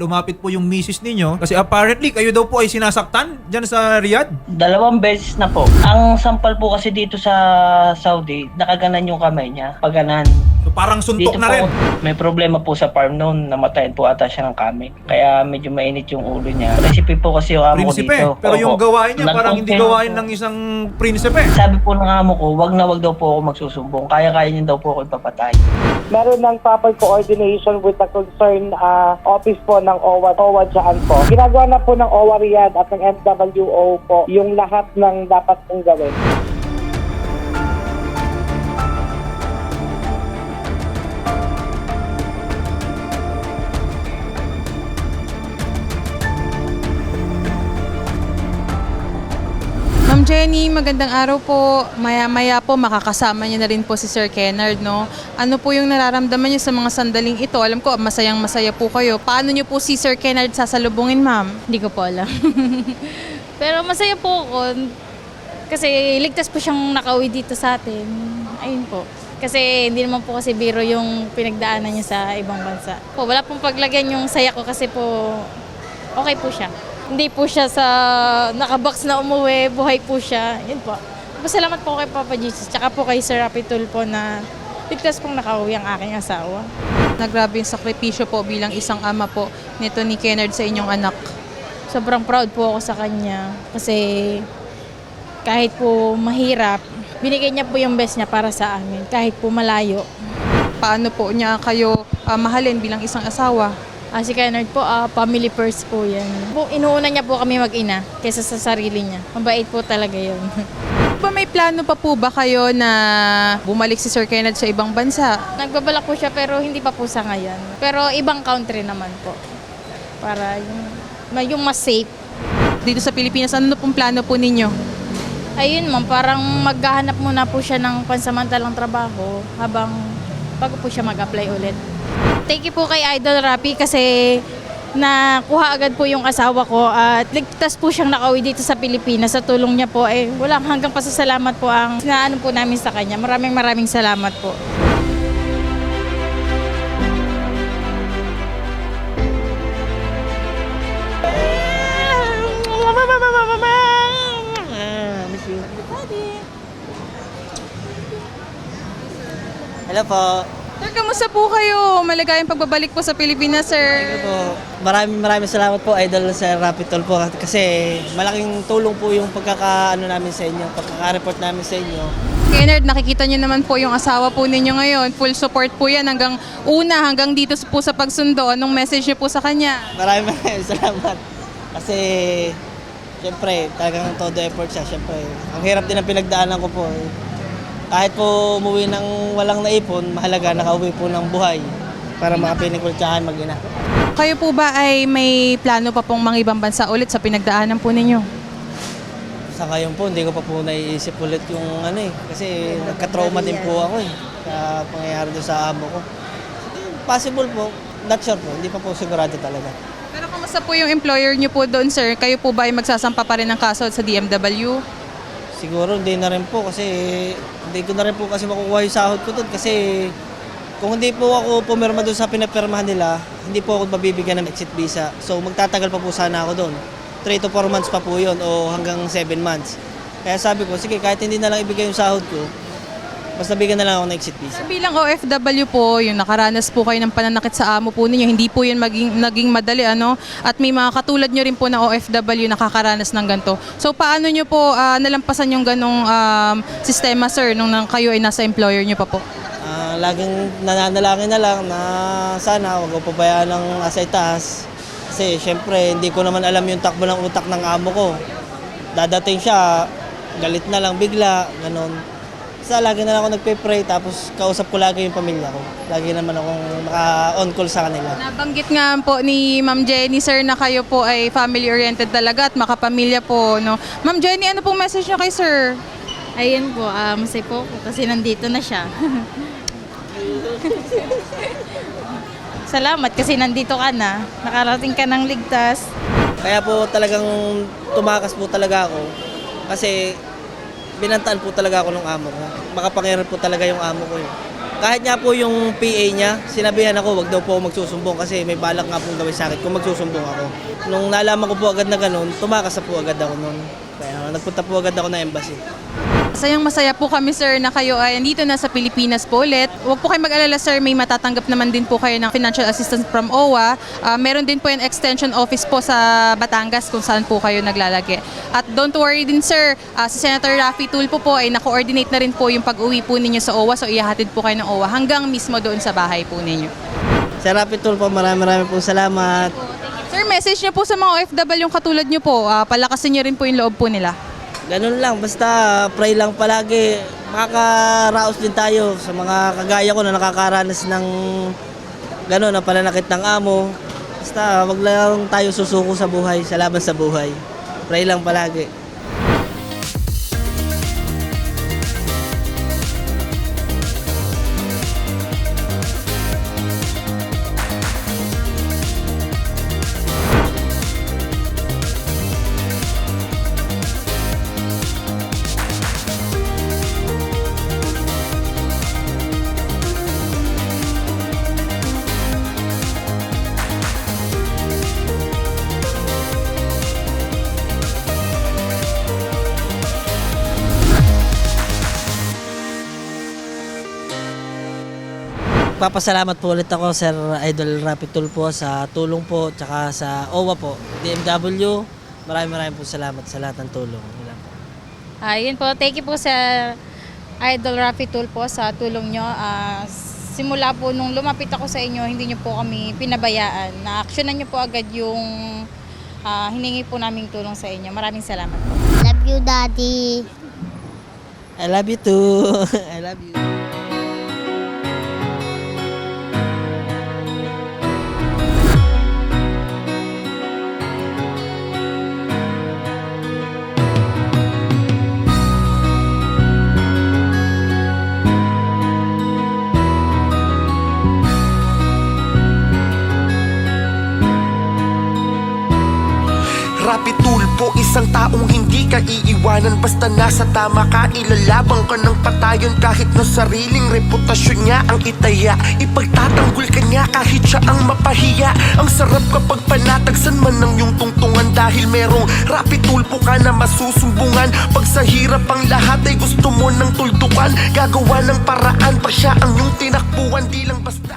Lumapit po yung misis ninyo kasi apparently kayo daw po ay sinasaktan dyan sa Riyadh. 2 beses na po. Ang sampal po kasi dito sa Saudi, nakaganan yung kamay niya. Paganan. So parang suntok Dito na po, rin. may problema po sa farm noon. Namatayan po ata siya ng kami. Kaya medyo mainit yung ulo niya. Recipe po kasi yung amo ko Prinsipe. dito. Pero yung Opo. gawain niya parang hindi Nagkonfirm gawain po. ng isang prinsipe. Sabi po ng amo ko, wag na wag daw po ako magsusumbong. Kaya-kaya niya daw po ako ipapatay. Meron ng proper coordination with the concerned office po ng OWA dyan po. Ginagawa na po ng OWA Riyadh at ng MWO po yung lahat ng dapat pong gawin. Ma'am Jenny, magandang araw po. Maya-maya po makakasama niyo na rin po si Sir Kennard, no? Ano po yung nararamdaman niyo sa mga sandaling ito? Alam ko, masayang-masaya po kayo. Paano niyo po si Sir Kennard sasalubungin, ma'am? Hindi ko po alam. Pero masaya po ako kasi ligtas po siyang nakauwi dito sa atin. Ayun po. Kasi hindi naman po kasi biro yung pinagdaanan niya sa ibang bansa. Po, wala pong paglagyan yung saya ko kasi po okay po siya. Hindi po siya sa nakabox na umuwi, buhay po siya. Yun po. Pasalamat po kay Papa Jesus tsaka po kay Sir Rapi Tulfo na ligtas pong nakauwi ang aking asawa. Nagrabe yung sakripisyo po bilang isang ama po nito ni Kennard sa inyong anak. Sobrang proud po ako sa kanya kasi kahit po mahirap, binigay niya po yung best niya para sa amin kahit po malayo. Paano po niya kayo mahalin bilang isang asawa? Si Kennard po, family first po yan. Inuuna niya po kami mag-ina kaysa sa sarili niya. Mabait po talaga yun. May plano pa po ba kayo na bumalik si Sir Kennard sa ibang bansa? Nagbabalak po siya pero hindi pa po sa ngayon. Pero ibang country naman po. Para yung mas safe. Dito sa Pilipinas, ano na pong plano po ninyo? Ayun ma'am, parang maghahanap muna po siya ng pansamantalang trabaho habang bago po siya mag-apply ulit. Thank you po kay Idol Rapi kasi nakuha agad po yung asawa ko at ligtas po siyang nakauwi dito sa Pilipinas. Sa tulong niya po, walang hanggang pasasalamat po ang sinaano po namin sa kanya. Maraming salamat po. Hello po. Sir, kamusta po kayo? Maligayang pagbabalik po sa Pilipinas, sir. Hello po. Maraming salamat po, Idol Sir Rapi Tulfo, kasi malaking tulong po yung pagkakaano namin sa inyo, pagkaka-report namin sa inyo. Kennard, nakikita niyo naman po yung asawa po ninyo ngayon. Full support po yan hanggang dito po sa pagsundo. Anong message niyo po sa kanya? Maraming salamat. Kasi, syempre, talagang todo effort siya. Syempre, ang hirap din ang pinagdaanan ko po. Kahit po umuwi ng walang naipon, mahalaga nakauwi po ng buhay para makapinig-ultsahan mag-ina. Kayo po ba ay may plano pa pong mga ibang bansa ulit sa pinagdaanan po ninyo? Sa ngayon po, hindi ko pa po naiisip ulit yung kasi nagka-trauma din po ako sa pangyayari doon sa amo ko. Possible po, not sure po, hindi pa po sigurado talaga. Pero kamusta po yung employer niyo po doon, sir? Kayo po ba ay magsasampa pa rin ng kaso sa DMW? Siguro hindi na rin po kasi hindi ko na rin po kasi makukuha yung sahod ko doon kasi kung hindi po ako pumirma doon sa pinapirmahan nila, hindi po ako mabibigyan ng exit visa. So magtatagal pa po sana ako doon. 3 to 4 months pa po yun o hanggang 7 months. Kaya sabi ko, sige kahit hindi na lang ibigay yung sahod ko, basta bigyan na lang ako ng exit visa. Bilang OFW po, yung nakaranas po kayo ng pananakit sa amo po ninyo, hindi po yun naging madali, ano? At may mga katulad nyo rin po na OFW nakakaranas ng ganito. So paano nyo po nalampasan yung ganong sistema, sir, nung kayo ay nasa employer nyo pa po? Laging nananalangin na lang na sana wag ko pabayaan ng nasa itaas. Kasi syempre hindi ko naman alam yung takbo ng utak ng amo ko. Dadating siya, galit na lang bigla, ganun. Basta lagi na lang ako nagpe-pray tapos kausap ko lagi yung pamilya ko. Lagi naman akong naka-on call sa kanila. Nabanggit nga po ni Ma'am Jenny, sir, na kayo po ay family-oriented talaga at makapamilya po, no? Ma'am Jenny, ano pong message niyo kay sir? Ayun po, masaya po ako kasi nandito na siya. Salamat kasi nandito ka na. Nakarating ka ng ligtas. Kaya po talagang tumakas po talaga ako kasi binantaan po talaga ako ng amo ko. Makapangyarihan po talaga yung amo ko. Kahit nga po yung PA niya, sinabihan ako, wag daw po ako magsusumbong kasi may balak nga pong gawin sa akin kung magsusumbong ako. Nung nalaman ko po agad na ganun, tumakas na po agad ako nun. Kaya nagpunta po agad ako na embassy. Masayang masaya po kami sir na kayo ay andito na sa Pilipinas po ulit. Huwag po kayo mag-alala sir, may matatanggap naman din po kayo ng financial assistance from OWA. Meron din po yung extension office po sa Batangas kung saan po kayo naglalagay. At don't worry din sir, si Senator Raffy Tulfo po ay na-coordinate na rin po yung pag-uwi po ninyo sa OWA, so ihahatid po kayo ng OWA hanggang mismo doon sa bahay po ninyo. Sir Raffy Tulfo, maraming po salamat. Sir, message niyo po sa mga OFW yung katulad niyo po, palakasin niyo rin po yung loob po nila. Ganun lang, basta pray lang palagi. Makakaraos din tayo sa mga kagaya ko na nakakaranas ng gano'n na pananakit ng amo. Basta wag lang tayo susuko sa buhay, sa laban sa buhay. Pray lang palagi. Papasalamat po ulit ako, Sir Idol Raffy Tulfo, sa tulong po, tsaka sa OWA po, DMW. Maraming po salamat sa lahat ng tulong. Yun lang po. Yun po, thank you po sa Idol Raffy Tulfo sa tulong nyo. Simula po nung lumapit ako sa inyo, hindi nyo po kami pinabayaan. Na-actionan nyo po agad yung hiningi po naming tulong sa inyo. Maraming salamat po. Love you, Daddy. I love you too. I love you. Raffy Tulfo, isang taong hindi ka iiwanan. Basta nasa tama ka, ilalabang ka ng patayon. Kahit na sariling reputasyon niya ang itaya, ipagtatanggol ka niya kahit siya ang mapahiya. Ang sarap kapag panatagsan man ng iyong tungtungan, dahil merong Raffy Tulfo ka na masusumbungan. Pag sa hirap ang lahat ay gusto mo ng tuldukan, gagawa ng paraan pa siya ang iyong tinakbuhan, di lang basta